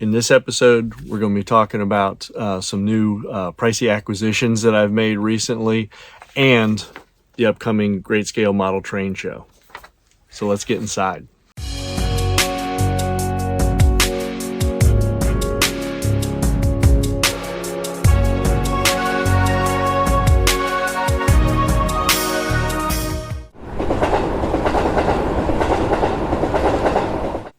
In this episode, we're going to be talking about some new pricey acquisitions that I've made recently and the upcoming Great Scale Model Train Show. So let's get inside.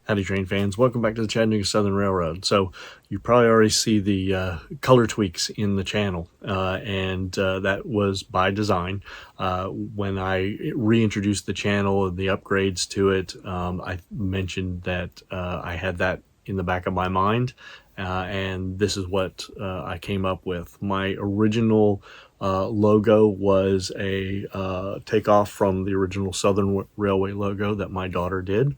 Howdy train fans, welcome back to the Chattanooga Southern Railroad. So you probably already see the color tweaks in the channel, and that was by design. When I reintroduced the channel and the upgrades to it, I mentioned that I had that in the back of my mind, and this is what I came up with. My original logo was a takeoff from the original Southern Railway logo that my daughter did.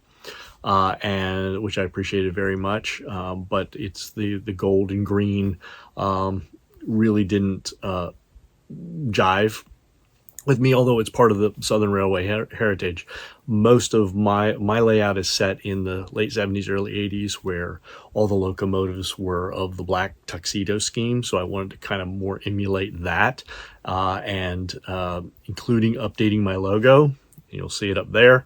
And which I appreciated very much, but it's the gold and green really didn't jive with me, although it's part of the Southern Railway heritage. Most of my layout is set in the late 70s, early 80s, where all the locomotives were of the black tuxedo scheme, so I wanted to kind of more emulate that, and including updating my logo. You'll see it up there.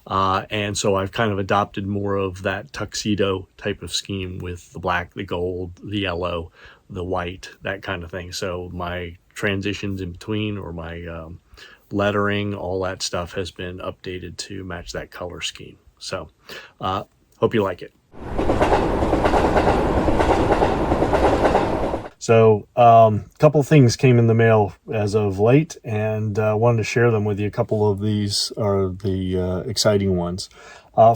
And so I've kind of adopted more of that tuxedo type of scheme with the black, the gold, the yellow, the white, that kind of thing. So my transitions in between, or my lettering, all that stuff has been updated to match that color scheme. So hope you like it. So a couple things came in the mail as of late, and wanted to share them with you. A couple of these are the exciting ones.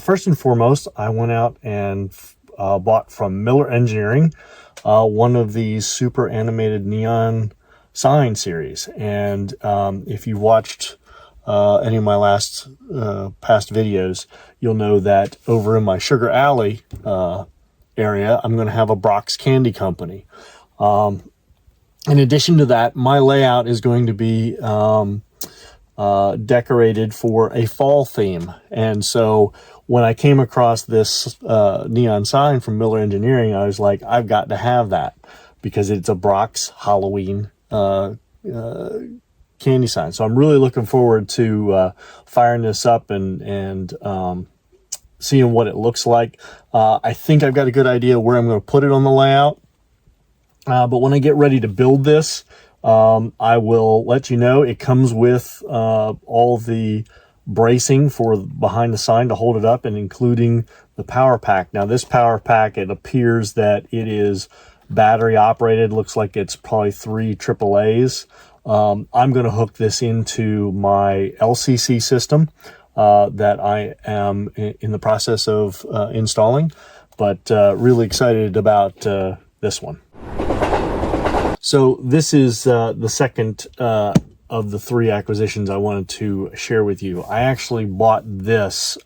First and foremost, I went out and bought from Miller Engineering one of these super animated neon sign series. And if you watched any of my past videos, you'll know that over in my Sugar Alley area, I'm going to have a Brock's Candy Company. In addition to that, my layout is going to be decorated for a fall theme. And so when I came across this neon sign from Miller Engineering, I was like, I've got to have that because it's a Brock's Halloween candy sign. So I'm really looking forward to firing this up and seeing what it looks like. I think I've got a good idea where I'm going to put it on the layout. But when I get ready to build this, I will let you know. It comes with all the bracing for behind the sign to hold it up, and including the power pack. Now this power pack, it appears that it is battery operated. Looks like it's probably 3 AAAs. I'm going to hook this into my LCC system that I am in the process of installing, but really excited about this one. So this is the second of the 3 acquisitions I wanted to share with you. I actually bought this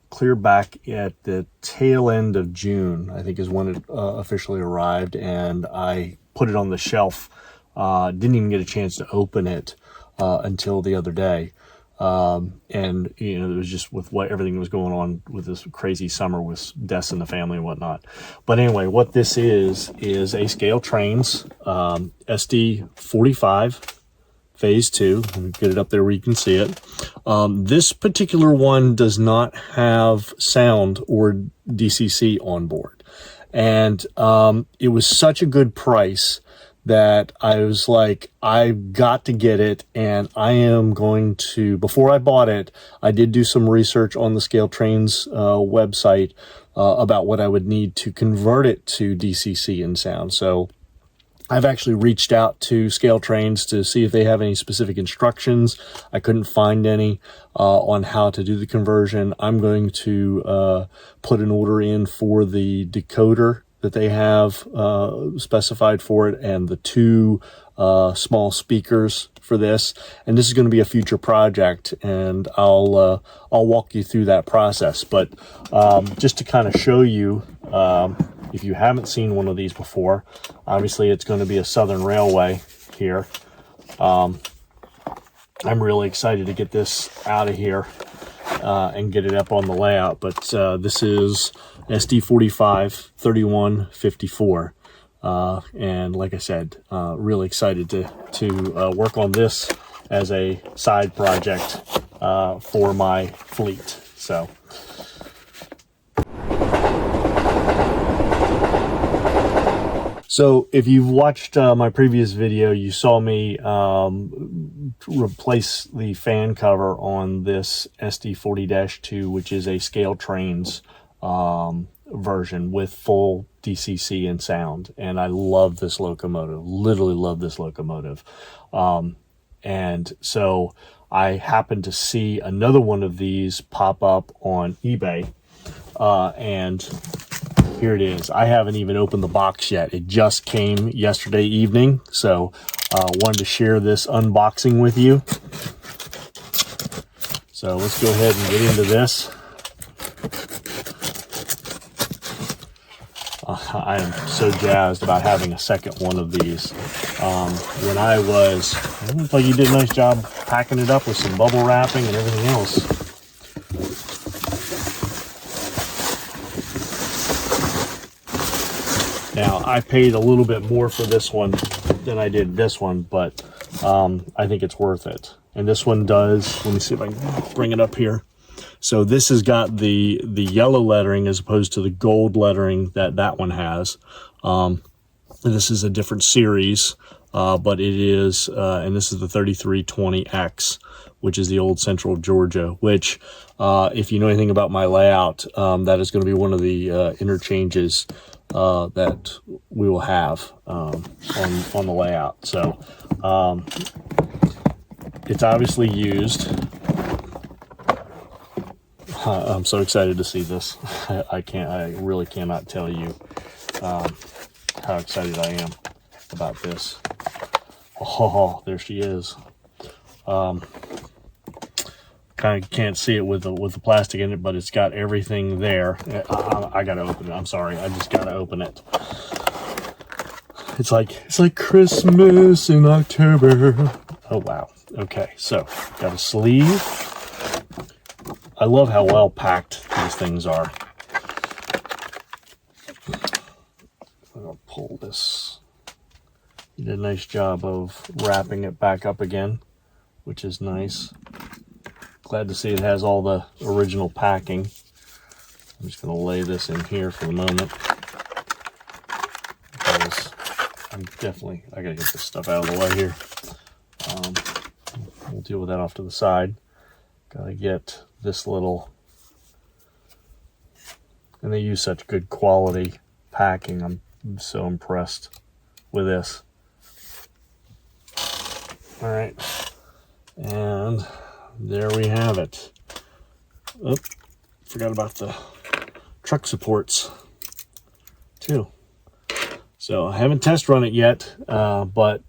clear back at the tail end of June, I think is when it officially arrived, and I put it on the shelf. Didn't even get a chance to open it until the other day. And you know, it was just with everything was going on with this crazy summer with deaths in the family and whatnot. But anyway, what this is a Scale Trains SD 45 phase 2. Let me get it up there where you can see it. This particular one does not have sound or DCC on board, and it was such a good price that I was like, I've got to get it, and I am going to, before I bought it, I did do some research on the Scale Trains website about what I would need to convert it to DCC and sound. So I've actually reached out to Scale Trains to see if they have any specific instructions. I couldn't find any on how to do the conversion. I'm going to put an order in for the decoder that they have specified for it, and the 2 small speakers for this. And this is going to be a future project, and I'll walk you through that process. But just to kind of show you, if you haven't seen one of these before, obviously it's going to be a Southern Railway here. I'm really excited to get this out of here and get it up on the layout. But this is SD45 3154. And like I said, really excited to work on this as a side project for my fleet. So if you've watched my previous video, you saw me replace the fan cover on this SD40-2, which is a Scale Trains version with full DCC and sound. And I love this locomotive, literally love this locomotive. And so I happened to see another one of these pop up on eBay, and here it is. I haven't even opened the box yet. It just came yesterday evening, so wanted to share this unboxing with you. So let's go ahead and get into this. I am so jazzed about having a second one of these. When I looked like you did a nice job packing it up with some bubble wrapping and everything else. Now, I paid a little bit more for this one than I did this one, but I think it's worth it. And this one does, let me see if I can bring it up here. So this has got the yellow lettering as opposed to the gold lettering that one has. This is a different series, but it is, and this is the 3320X, which is the old Central Georgia, which, if you know anything about my layout, that is going to be one of the interchanges that we will have on the layout. So it's obviously used. I'm so excited to see this. I really cannot tell you how excited I am about this. Oh, there she is. Kind of can't see it with the plastic in it, but it's got everything there. I gotta open it. I'm sorry, I just gotta open it. It's like Christmas in October. Oh wow. Okay, so got a sleeve. I love how well packed these things are. I'm gonna pull this. You did a nice job of wrapping it back up again, which is nice. Glad to see it has all the original packing. I'm just going to lay this in here for the moment, because I got to get this stuff out of the way here. We'll deal with that off to the side. Got to get this little, and they use such good quality packing. I'm so impressed with this. All right, and there we have it. Oh, forgot about the truck supports too. So I haven't test run it yet, but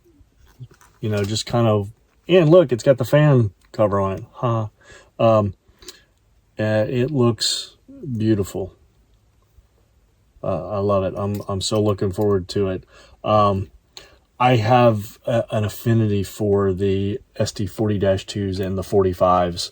you know, just kind of, and look, it's got the fan cover on it, huh? It looks beautiful. I love it. I'm so looking forward to it. I have an affinity for the SD40-2s and the 45s,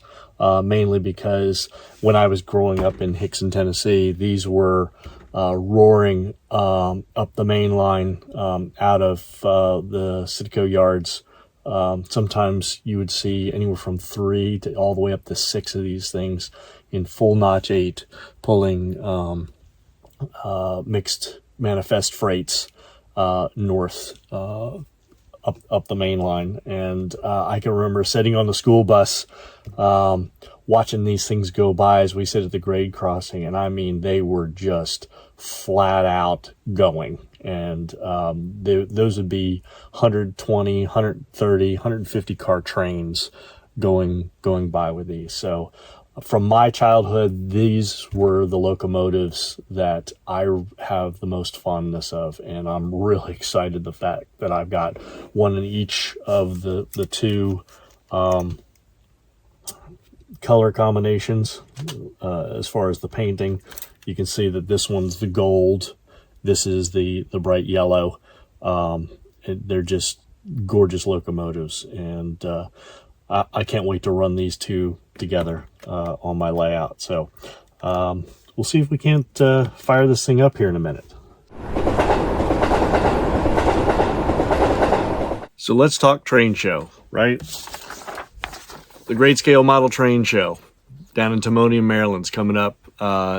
mainly because when I was growing up in Hickson, Tennessee, these were roaring up the main line out of the Citgo yards. Sometimes you would see anywhere from 3 to all the way up to 6 of these things in full notch 8 pulling mixed manifest freights north up the main line. And I can remember sitting on the school bus watching these things go by as we sit at the grade crossing, and I mean, they were just flat out going. And those would be 120, 130, 150 car trains going by with these. So from my childhood, these were the locomotives that I have the most fondness of, and I'm really excited the fact that I've got one in each of the two color combinations. As far as the painting, you can see that this one's the gold, this is the bright yellow. They're just gorgeous locomotives, and I can't wait to run these two together on my layout. So we'll see if we can't fire this thing up here in a minute. So let's talk train show, right? The Great Scale Model Train Show down in Timmonium, Maryland's coming up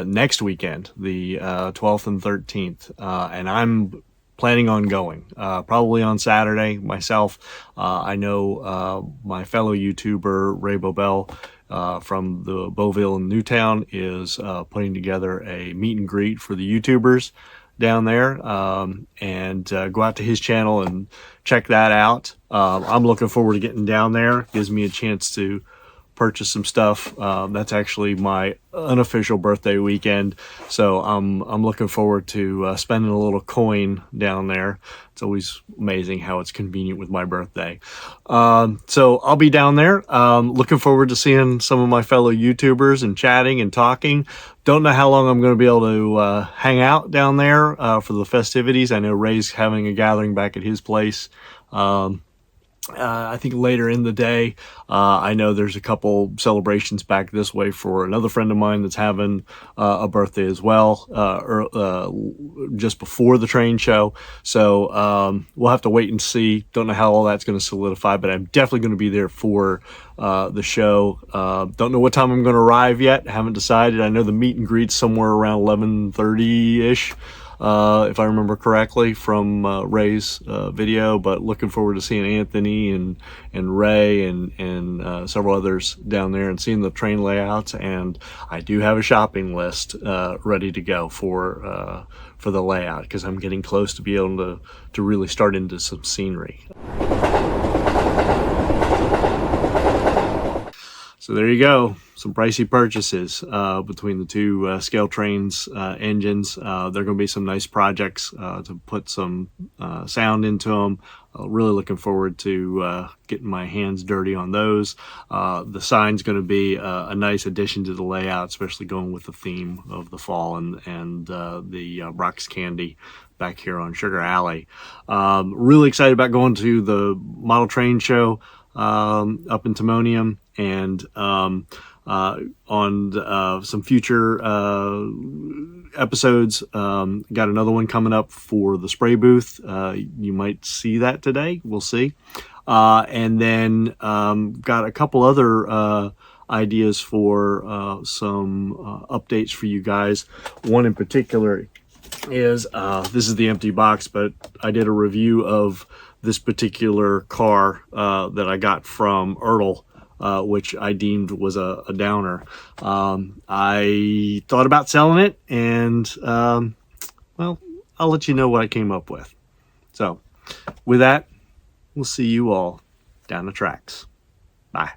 next weekend, the 12th and 13th. And I'm planning on going, probably on Saturday myself. I know my fellow YouTuber, Ray Bobel, from the Beauville in Newtown is putting together a meet and greet for the YouTubers down there, and go out to his channel and check that out. I'm looking forward to getting down there. Gives me a chance to purchase some stuff. That's actually my unofficial birthday weekend, so I'm looking forward to spending a little coin down there. It's always amazing how it's convenient with my birthday. So I'll be down there. Looking forward to seeing some of my fellow YouTubers and chatting and talking. Don't know how long I'm going to be able to hang out down there for the festivities. I know Ray's having a gathering back at his place. I think later in the day. I know there's a couple celebrations back this way for another friend of mine that's having a birthday as well, just before the train show. So we'll have to wait and see. Don't know how all that's going to solidify, but I'm definitely going to be there for the show. Don't know what time I'm going to arrive yet. Haven't decided. I know the meet and greet's somewhere around 11:30-ish. If I remember correctly from Ray's video, but looking forward to seeing Anthony and Ray and several others down there and seeing the train layouts. And I do have a shopping list ready to go for the layout, because I'm getting close to be able to really start into some scenery. So there you go, some pricey purchases between the two scale trains engines. There are going to be some nice projects to put some sound into them. Really looking forward to getting my hands dirty on those. The sign's going to be a nice addition to the layout, especially going with the theme of the fall and the Brock's Candy back here on Sugar Alley. Really excited about going to the model train show up in Timmonium, and on some future episodes. Got another one coming up for the spray booth. You might see that today. We'll see. And then got a couple other ideas for some updates for you guys. One in particular is this is the empty box, but I did a review of this particular car that I got from Ertl, which I deemed was a downer. I thought about selling it, and well, I'll let you know what I came up with. So with that, we'll see you all down the tracks. Bye.